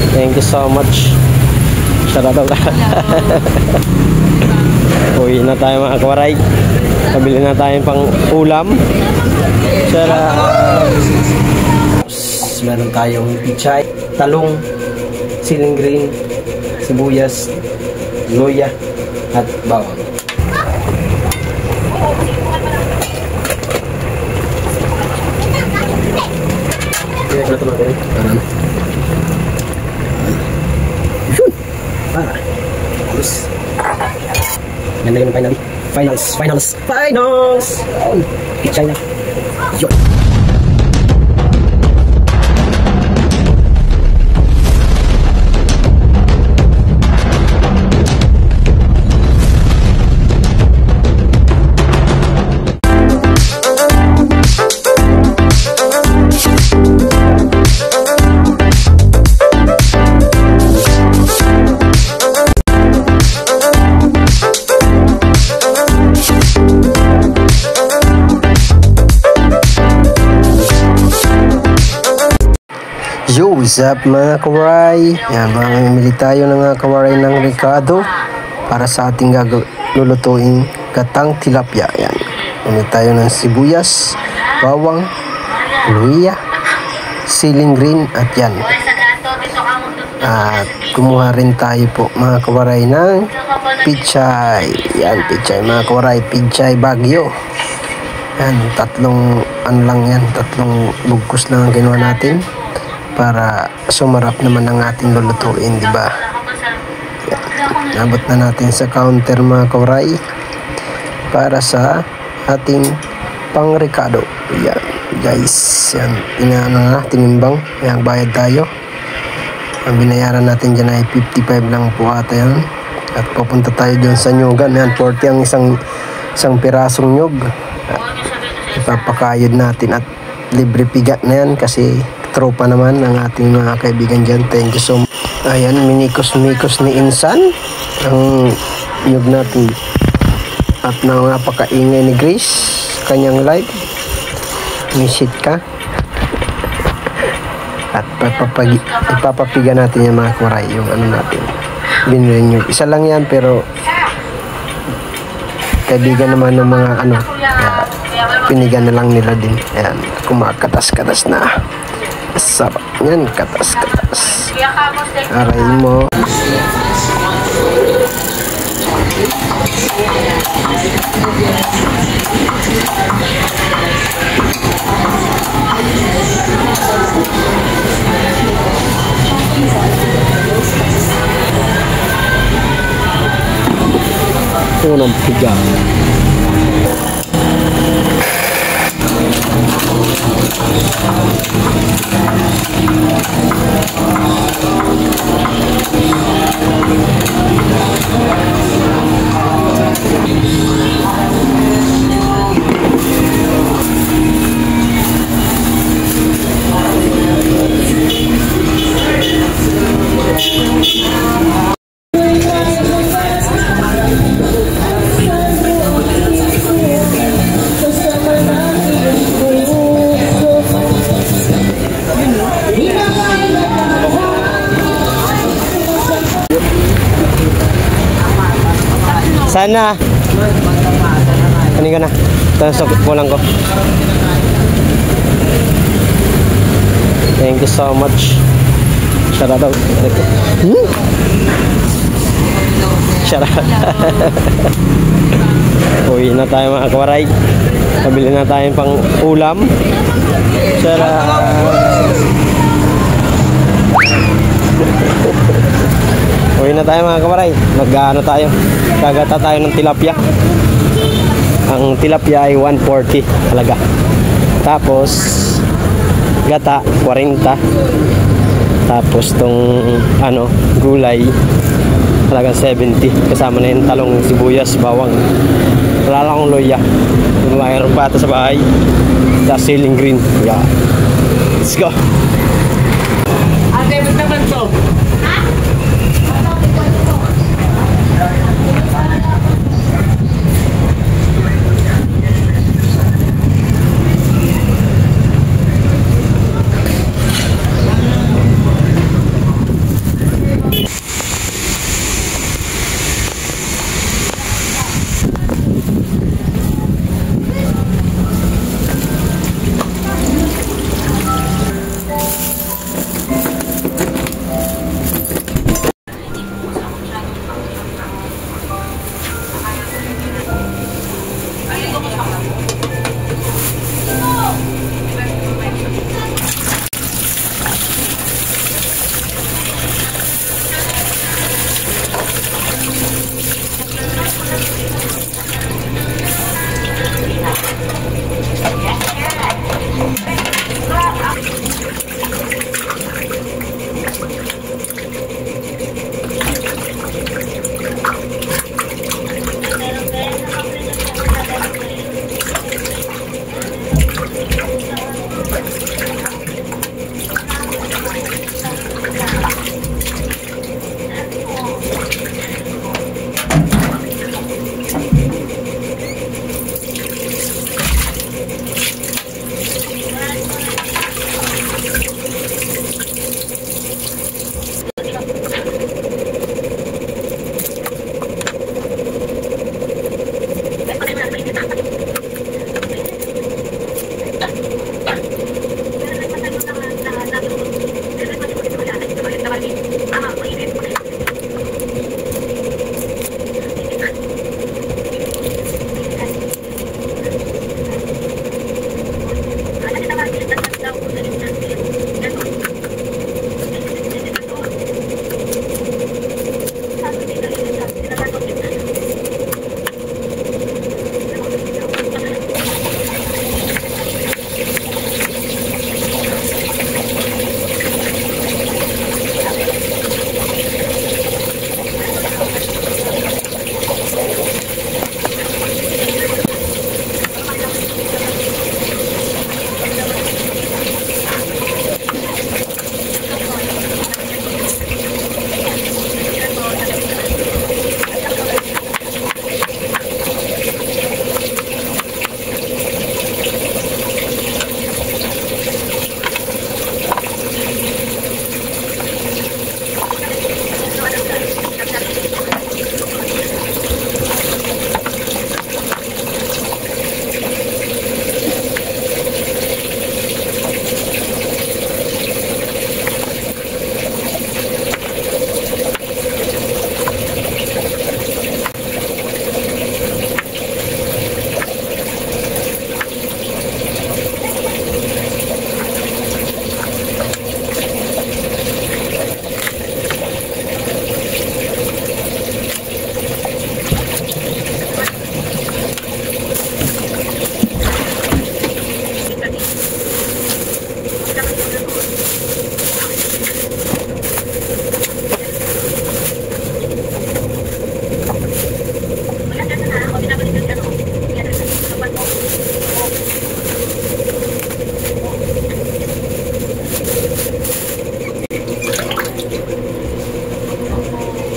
Thank you so much. Shout out. Uwi na tayo mga kawaray. Kabili na tayo pang ulam. Meron tayong pichay, talong, siling green, sibuyas, loya, at bawang. Ganda yung finals. Pichay na. Yun. Yo, what's up mga kawaray? Yan, mamimili tayo ng kawaray ng Ricardo para sa ating lulutuing gatang tilapia. Yan, mamimili tayo ng sibuyas, bawang, luya, siling green at yan. At kumuha rin tayo po mga kawaray ng pichay. Yan, pichay mga kawaray, pichay Baguio. Yan, tatlong bugkos lang ang ginawa natin para sumarap naman ang ating lulutuin, di ba? Abot na natin sa counter mga kawaray para sa ating pang Ricardo. Yan, guys, yan, tinimbang, yan, bayad tayo. Ang binayaran natin dyan ay 55 lang po ata yan. At pupunta tayo dyan sa nyugan. Yan, 40 ang isang pirasong nyug. Ipapakayod natin at libre pigat na yan kasi tropa naman ang ating mga kaibigan dyan. Thank you so much. Ayan, minikos-mikos ni Insan ang nyug natin. At napakaingay ni Grace kanyang live. Misit ka. At ipapapiga natin yung mga kuray, yung ano natin binili nyug. Isa lang yan pero kaibigan naman ng mga ano, pinigan na lang nila din. Ayan, kumakatas-katas na. Sabak yan, katas-katas. Aray mo. Unang piga. Sana. Kanin ka na. Tasok mo lang ko. Thank you so much. Shout out. Shout out. Uwi na tayo mga kawaray. Kabili na tayo pang ulam. Shout out. Uwi na tayo mga kawaray. Mag-ano tayo. Gagata tayo ng tilapia. Ang tilapia ay 140 talaga. Tapos gata 40. Tapos tong ano, gulay talagang 70. Kasama na yung talong, sibuyas, bawang. Wala lang akong loya. Mayroon pa ito sa bahay. Sa siling green. Yeah. Let's go. Ate, ba't naman to?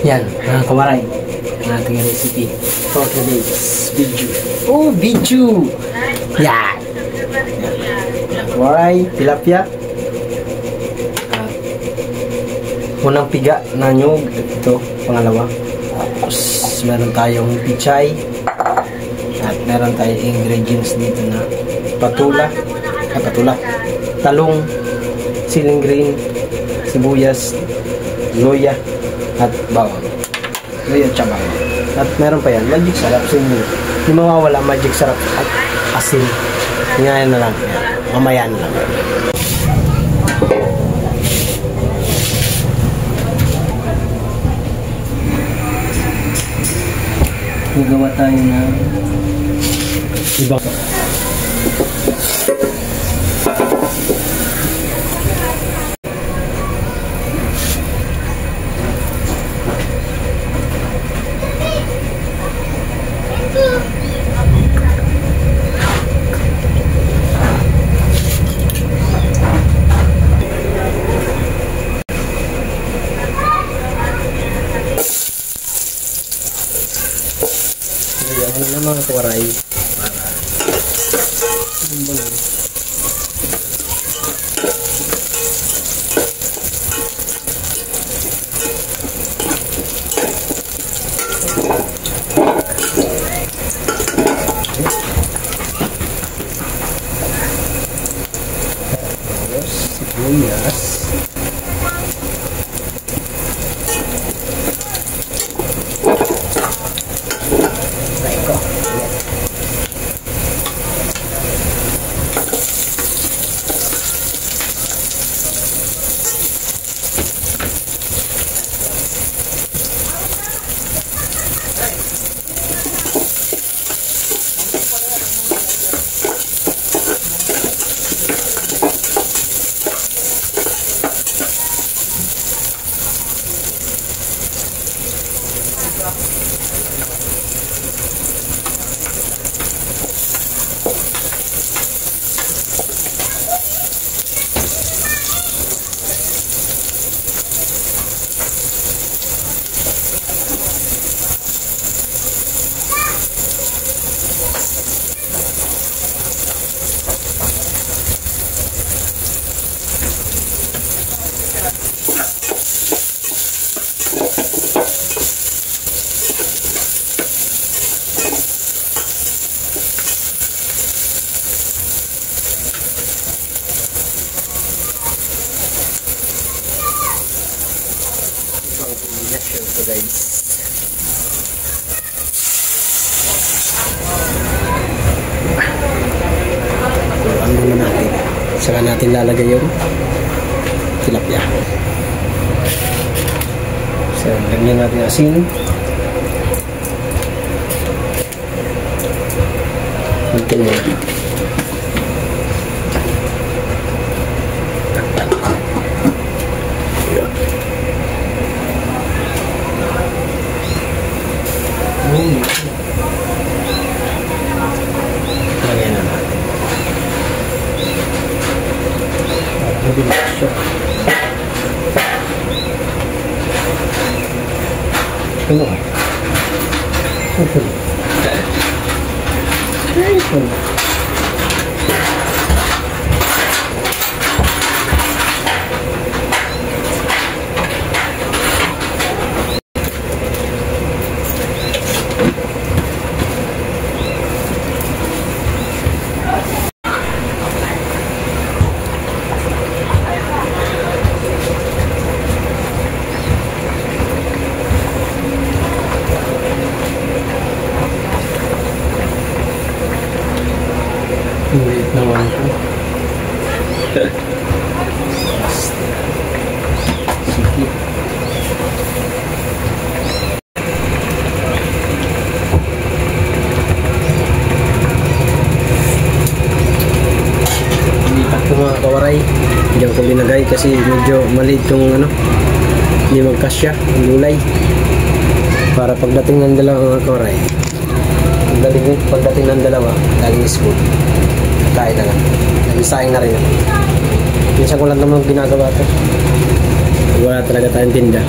Yan, mga kawaray. Ang ating recipe for today's video. Oh, video! Yan! Kawaray, tilapia. Unang piga na nyug. Ito, pangalawa. Tapos, meron tayong pichay. At meron tayong ingredients dito na patula, talong, siling green, sibuyas, loya, at bawang. Loya at bawang. At meron pa yan, magic sarap. Hindi mawawala magic sarap at asin. Ngayon na lang. Mamaya na lang. Gagawa tayo ng ibang mga kawaray para sibuyas, ito guys. Ano na natin? Saka natin lalagay yung tilapia. So, lagyan natin asin. Ito na. Lagyan na natin. Mabilis siya. Ano ka? Wait naman po. Sige. Lipat ko mga kawaray. Diyan ko linagay kasi medyo maliit yung ano, hindi magkasya ang gulay. Para pagdating ng dalawa mga kawaray, pagdating ng dalawa, galing school, kain na lang. Nag-isayang na rin. Minsan ko lang naman ginagawa ito. Wala talaga tayong tinda.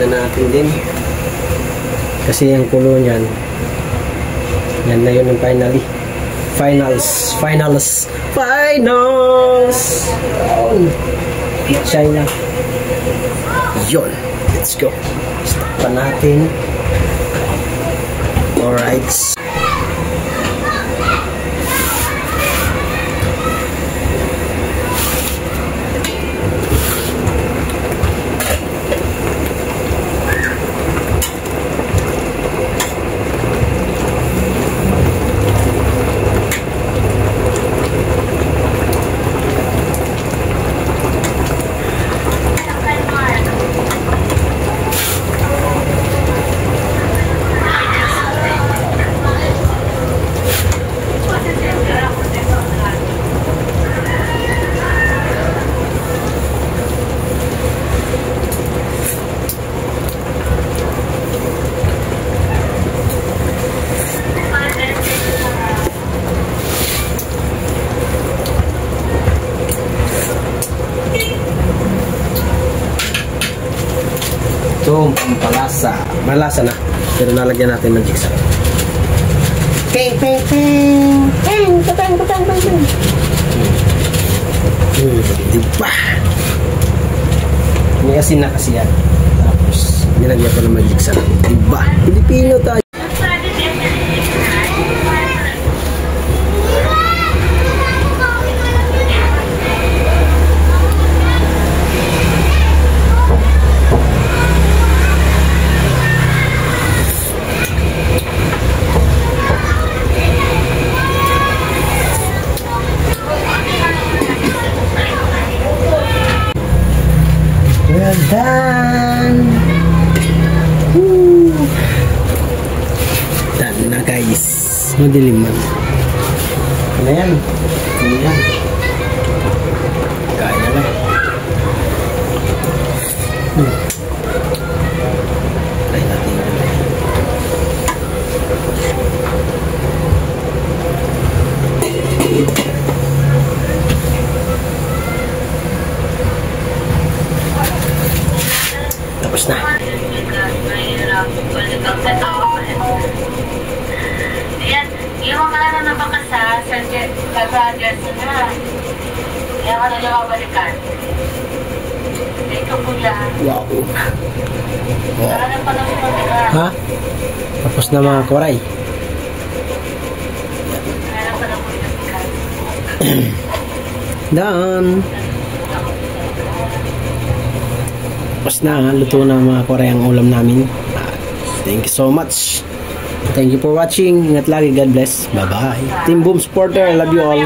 na natin din. Kasi yung kulo niyan, yan na yun yung finals. Yun. China. Yun. Let's go. Stop pa natin. Alright. Ito, pampalasa. Malasa na. Pero nalagyan natin ng jigsaw. Peng, peng, peng. Peng, peng, peng, peng, peng. Diba? May asin na kasi yan. Tapos, nilagyan ko ng jigsaw. Diba? Pilipino tayo. Well done! Woo! Done na guys. Madilim man. Ano yan? Ano yan? Kaya na lang. Try natin yun. Tapos na. Ayan, iwan ka na ng bakas sa Brothers na. Iwan ka na niya mabalikan. Ito po yan. Wow. Saan pa na sumatikan? Ha? Tapos na mga koray. Saan pa na po yung Done. Tapos na, luto na mga koray ang ulam namin. Thank you so much. Thank you for watching. Ingat lagi. God bless. Bye-bye. Team Boom Supporter. I love you all.